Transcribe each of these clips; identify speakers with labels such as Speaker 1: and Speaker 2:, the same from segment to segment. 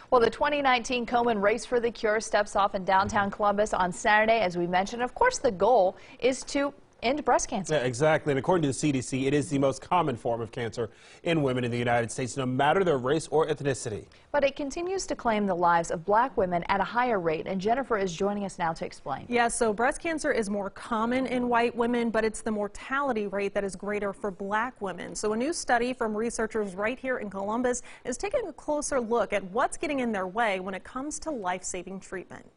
Speaker 1: Well, the 2019 Komen Race for the Cure steps off in downtown Columbus on Saturday, as we mentioned. Of course, the goal is to end breast cancer.
Speaker 2: Yeah, exactly. And according to the CDC, it is the most common form of cancer in women in the United States, no matter their race or ethnicity.
Speaker 1: But it continues to claim the lives of black women at a higher rate, and Jennifer is joining us now to explain.
Speaker 3: Yeah, so breast cancer is more common in white women, but it's the mortality rate that is greater for black women. So a new study from researchers right here in Columbus is taking a closer look at what's getting in their way when it comes to life-saving treatment.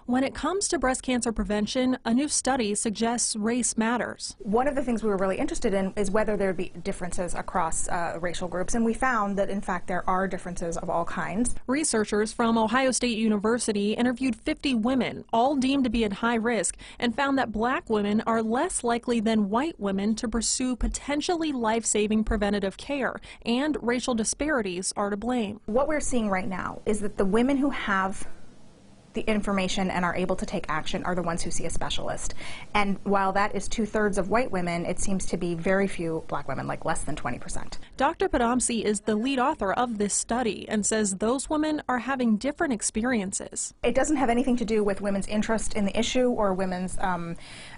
Speaker 3: When it comes to breast cancer prevention, a new study suggests race matters.
Speaker 4: One of the things we were really interested in is whether there would be differences across racial groups, and we found that in fact there are differences of all kinds.
Speaker 3: Researchers from Ohio State University interviewed 50 women, all deemed to be at high risk, and found that black women are less likely than white women to pursue potentially life-saving preventative care, and racial disparities are to blame.
Speaker 4: What we're seeing right now is that the women who have the information and are able to take action are the ones who see a specialist. And while that is 2/3 of white women, it seems to be very few black women, like less than 20%.
Speaker 3: Dr. Podomsy is the lead author of this study and says those women are having different experiences.
Speaker 4: It doesn't have anything to do with women's interest in the issue or women's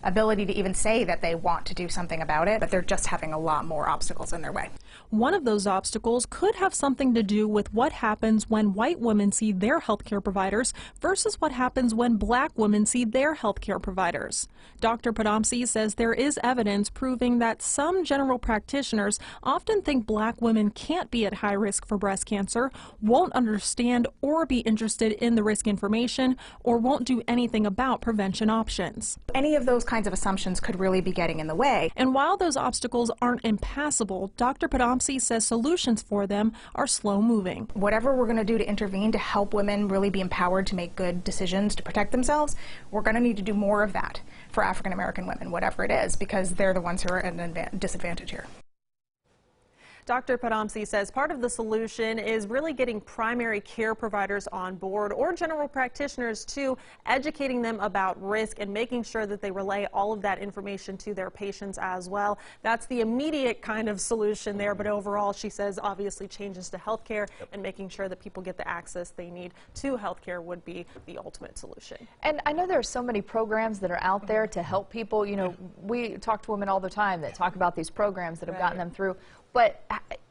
Speaker 4: ability to even say that they want to do something about it, but they're just having a lot more obstacles in their way.
Speaker 3: One of those obstacles could have something to do with what happens when white women see their healthcare providers versus what happens when black women see their healthcare providers. Dr. Podomsy says there is evidence proving that some general practitioners often think black women can't be at high risk for breast cancer, won't understand or be interested in the risk information, or won't do anything about prevention options.
Speaker 4: Any of those kinds of assumptions could really be getting in the way.
Speaker 3: And while those obstacles aren't impassable, Dr. Podomsy says solutions for them are slow moving.
Speaker 4: Whatever we're going to do to intervene to help women really be empowered to make good decisions to protect themselves, we're going to need to do more of that for African American women, whatever it is, because they're the ones who are at a disadvantage here.
Speaker 3: Dr. Podomsy says part of the solution is really getting primary care providers on board, or general practitioners too, educating them about risk and making sure that they relay all of that information to their patients as well. That's the immediate kind of solution there, but overall she says obviously changes to healthcare and making sure that people get the access they need to healthcare would be the ultimate solution.
Speaker 1: And I know there are so many programs that are out there to help people. You know, we talk to women all the time that talk about these programs that have gotten them through. But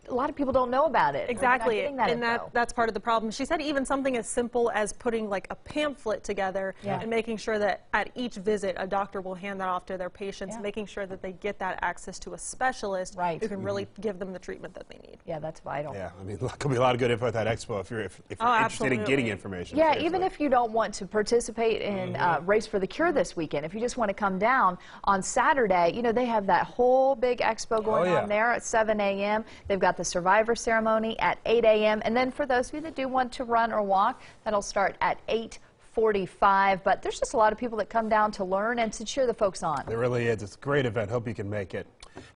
Speaker 1: a lot of people don't know about it.
Speaker 3: Exactly,
Speaker 1: and
Speaker 3: that's part of the problem. She said even something as simple as putting like a pamphlet together and making sure that at each visit a doctor will hand that off to their patients, making sure that they get that access to a specialist who can really give them the treatment that they need.
Speaker 1: Yeah, that's vital.
Speaker 2: Yeah, I mean, there could be a lot of good info at that expo if you're interested in getting information.
Speaker 1: Yeah, even if you don't want to participate in Race for the Cure this weekend, if you just want to come down on Saturday, you know, they have that whole big expo going on there at 7 a.m. They've got the survivor ceremony at 8 a.m. And then for those of you that do want to run or walk, that'll start at 8:45. But there's just a lot of people that come down to learn and to cheer the folks on.
Speaker 2: It really is. It's a great event. Hope you can make it.